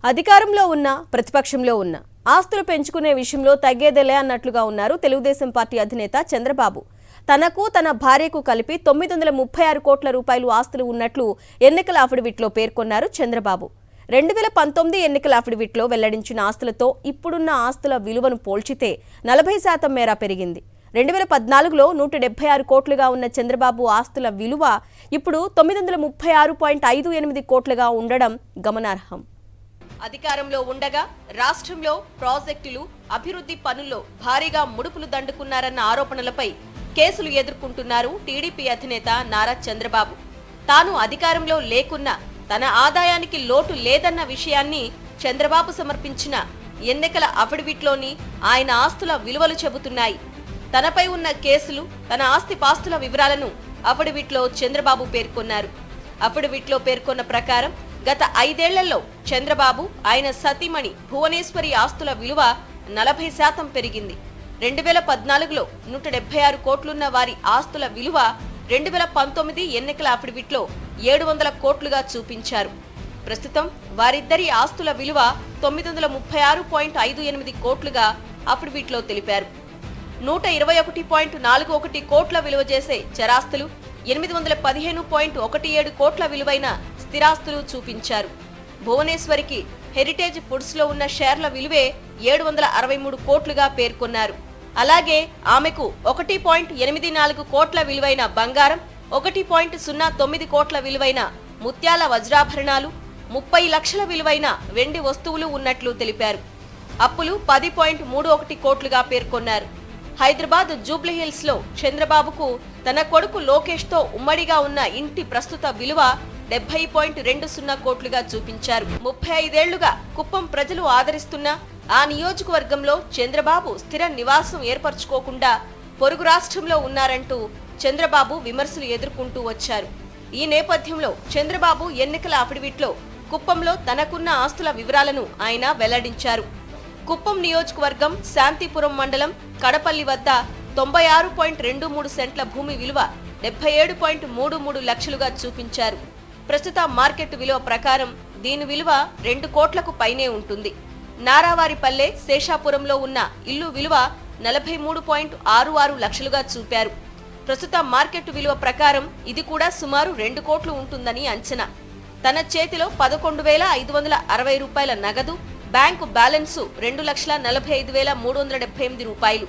అధికారంలో ఉన్న ప్రతిపక్షంలో ఉన్న ఆస్తులు పెంచుకునే విషయంలో తగ్గేదేలే అన్నట్లుగా ఉన్నారు తెలుగుదేశం పార్టీ అధినేత చంద్రబాబు. తనకు తన భార్యకు కలిపి 936 కోట్ల రూపాయలు ఆస్తులు ఉన్నట్లు ఎన్నికల అఫిడవిట్లో పేర్కొన్నారు చంద్రబాబు. 2019 ఎన్నికల అఫిడవిట్లో వెల్లడించిన ఆస్తులతో ఇప్పుడున్న ఆస్తుల విలువను పోల్చితే 40% మేర పెరిగింది. 2014లో 176 కోట్లుగా ఉన్న చంద్రబాబు ఆస్తుల విలువ ఇప్పుడు 936.58 కోట్లుగా ఉండడం గమనార్హం. అధికారంలో ఉండగా రాష్ట్రంలో ప్రాజెక్టులు, అభివృద్ధి పనుల్లో భారీగా ముడుపులు దండుకున్నారన్న ఆరోపణలపై కేసులు ఎదుర్కొంటున్నారు టీడీపీ అధినేత నారా చంద్రబాబు. తాను అధికారంలో లేకున్నా తన ఆదాయానికి లోటు లేదన్న విషయాన్ని చంద్రబాబు సమర్పించిన ఎన్నికల అఫిడవిట్లోని ఆయన ఆస్తుల విలువలు చెబుతున్నాయి. తనపై ఉన్న కేసులు, తన ఆస్తిపాస్తుల వివరాలను అఫిడవిట్లో చంద్రబాబు పేర్కొన్నారు. అఫిడవిట్లో పేర్కొన్న ప్రకారం గత 5 ఏళ్లలో చంద్రబాబు, ఆయన సతీమణి భువనేశ్వరి ఆస్తుల విలువ 40% పెరిగింది. 2014లో 176 కోట్లున్న వారి ఆస్తుల విలువ 2019 ఎన్నికల అఫిడవిట్లో 700 కోట్లుగా చూపించారు. ప్రస్తుతం వారిద్దరి ఆస్తుల విలువ 936.58 కోట్లుగా అఫిడవిట్లో తెలిపారు. 121.41 కోట్ల విలువ చేసే చరాస్తులు, 815.17 కోట్ల విలువైన స్థిరాస్తులు చూపించారు. భువనేశ్వరికి హెరిటేజ్ ఫుడ్స్ లో ఉన్న షేర్ల విలువే 763 కోట్లుగా పేర్కొన్నారు. అలాగే ఆమెకు 1.84 కోట్ల విలువైన బంగారం, 1.09 కోట్ల విలువైన ముత్యాల వజ్రాభరణాలు, 30 లక్షల విలువైన వెండి వస్తువులు ఉన్నట్లు తెలిపారు. అప్పులు 10.31 కోట్లుగా పేర్కొన్నారు. హైదరాబాద్ జూబ్లీహిల్స్ లో చంద్రబాబుకు తన కొడుకు లోకేష్ తో ఉమ్మడిగా ఉన్న ఇంటి ప్రస్తుత విలువ 70.20 కోట్లుగా చూపించారు. 35 ఏళ్లుగా కుప్పం ప్రజలు ఆదరిస్తున్న ఆ నియోజకవర్గంలో చంద్రబాబు స్థిర నివాసం ఏర్పరచుకోకుండా పొరుగు రాష్ట్రంలో ఉన్నారంటూ చంద్రబాబు విమర్శలు ఎదుర్కొంటూ వచ్చారు. ఈ నేపథ్యంలో చంద్రబాబు ఎన్నికల అఫిడవిట్లో కుప్పంలో తనకున్న ఆస్తుల వివరాలను ఆయన వెల్లడించారు. కుప్పం నియోజకవర్గం శాంతిపురం మండలం కడపల్లి వద్ద 96.23 సెంట్ల భూమి విలువ 77.33 లక్షలుగా చూపించారు. ప్రస్తుత మార్కెట్ విలువ ప్రకారం దీని విలువ 2 కోట్లకు పైనే ఉంటుంది. నారావారిపల్లె శేషాపురంలో ఉన్న ఇల్లు విలువ 43.66 లక్షలుగా చూపారు. ప్రస్తుత మార్కెట్ విలువ ప్రకారం ఇది కూడా సుమారు 2 కోట్లు ఉంటుందని అంచనా. తన చేతిలో 11,560 రూపాయల నగదు, బ్యాంకు బ్యాలెన్సు 2,45,378 రూపాయలు,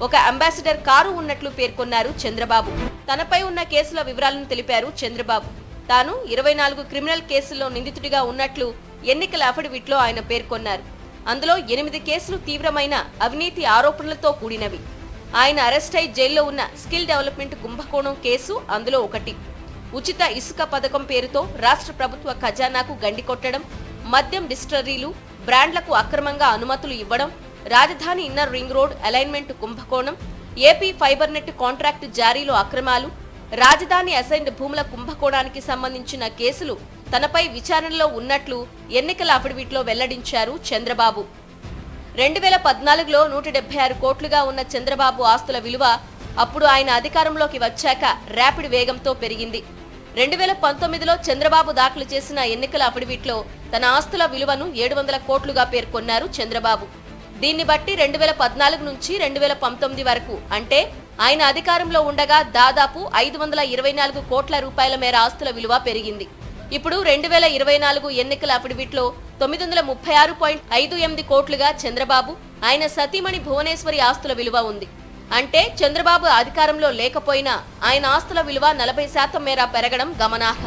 ఒక అంబాసిడర్ కారు ఉన్నట్లు పేర్కొన్నారు చంద్రబాబు. తనపై ఉన్న కేసుల వివరాలను తెలిపారు చంద్రబాబు. తాను 24 క్రిమినల్ కేసుల్లో నిందితుడిగా ఉన్నట్లు ఎన్నికల అఫిడవిట్లో ఆయన పేర్కొన్నారు. అందులో 8 కేసులు తీవ్రమైన అవినీతి ఆరోపణలతో కూడినవి. ఆయన అరెస్ట్ అయి జైల్లో ఉన్న స్కిల్ డెవలప్మెంట్ కుంభకోణం కేసు అందులో ఒకటి. ఉచిత ఇసుక పథకం పేరుతో రాష్ట్ర ప్రభుత్వ ఖజానాకు గండి కొట్టడం, మద్యం డిస్టిలరీలు, బ్రాండ్లకు అక్రమంగా అనుమతులు ఇవ్వడం, రాజధాని ఇన్నర్ రింగ్ రోడ్ అలైన్మెంట్ కుంభకోణం, ఏపీ ఫైబర్ నెట్ కాంట్రాక్టు జారీలో అక్రమాలు, రాజధాని అసైన్డ్ భూముల కుంభకోణానికి సంబంధించిన కేసులు తనపై విచారణలో ఉన్నట్లు ఎన్నికల అఫిడవిట్లో వెల్లడించారు చంద్రబాబు. 2014లో 176 కోట్లుగా ఉన్న చంద్రబాబు ఆస్తుల విలువ అప్పుడు ఆయన అధికారంలోకి వచ్చాక ర్యాపిడ్ వేగంతో పెరిగింది. 2019లో చంద్రబాబు దాఖలు చేసిన ఎన్నికల అఫిడవిట్లో తన ఆస్తుల విలువను 700 కోట్లుగా పేర్కొన్నారు చంద్రబాబు. దీన్ని బట్టి 2014 నుంచి 2019 వరకు, అంటే ఆయన అధికారంలో ఉండగా దాదాపు 524 కోట్ల రూపాయల మేర ఆస్తుల విలువ పెరిగింది. ఇప్పుడు 2024 ఎన్నికల అఫిడవిట్లో 936.58 కోట్లుగా చంద్రబాబు, ఆయన సతీమణి భువనేశ్వరి ఆస్తుల విలువ ఉంది. అంటే చంద్రబాబు అధికారంలో లేకపోయినా ఆయన ఆస్తుల విలువ 40% మేర పెరగడం గమనార్హం.